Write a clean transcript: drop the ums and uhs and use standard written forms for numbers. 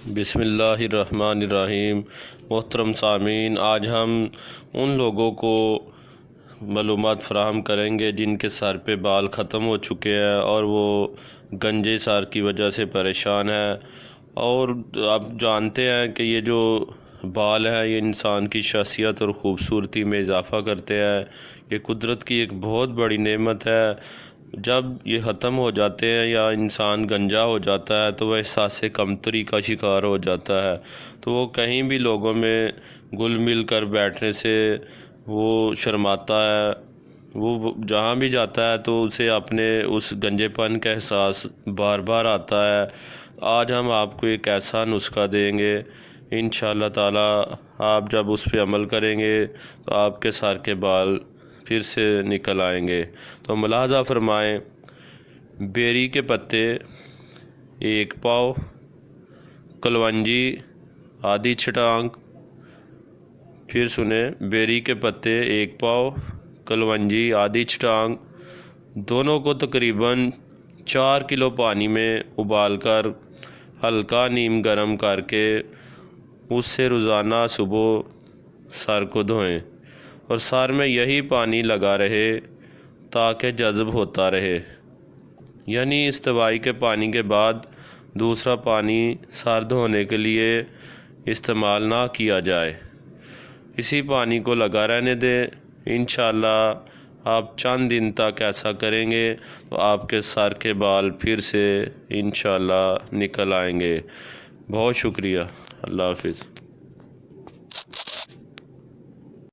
بسم اللہ الرحمن الرحیم۔ محترم سامعین، آج ہم ان لوگوں کو معلومات فراہم کریں گے جن کے سر پہ بال ختم ہو چکے ہیں اور وہ گنجے سر کی وجہ سے پریشان ہیں۔ اور آپ جانتے ہیں کہ یہ جو بال ہیں یہ انسان کی شخصیت اور خوبصورتی میں اضافہ کرتے ہیں۔ یہ قدرت کی ایک بہت بڑی نعمت ہے۔ جب یہ ختم ہو جاتے ہیں یا انسان گنجا ہو جاتا ہے تو وہ احساس کمتری کا شکار ہو جاتا ہے، تو وہ کہیں بھی لوگوں میں گل مل کر بیٹھنے سے وہ شرماتا ہے۔ وہ جہاں بھی جاتا ہے تو اسے اپنے اس گنجے پن کا احساس بار بار آتا ہے۔ آج ہم آپ کو ایک ایسا نسخہ دیں گے، انشاءاللہ تعالی آپ جب اس پہ عمل کریں گے تو آپ کے سر کے بال پھر سے نکل آئیں گے۔ تو ملاحظہ فرمائیں، بیری کے پتے 1 پاؤ، کلونجی آدھی چھٹانگ۔ پھر سنیں، بیری کے پتے 1 پاؤ، کلونجی آدھی چھٹانگ، دونوں کو تقریباً 4 کلو پانی میں ابال کر ہلکا نیم گرم کر کے اس سے روزانہ صبح سر کو دھوئیں اور سر میں یہی پانی لگا رہے تاکہ جذب ہوتا رہے، یعنی اس دوائی کے پانی کے بعد دوسرا پانی سر دھونے کے لیے استعمال نہ کیا جائے۔ اسی پانی کو لگا رہنے دیں۔ انشاءاللہ آپ چند دن تک ایسا کریں گے تو آپ کے سر کے بال پھر سے انشاءاللہ نکل آئیں گے۔ بہت شکریہ۔ اللہ حافظ۔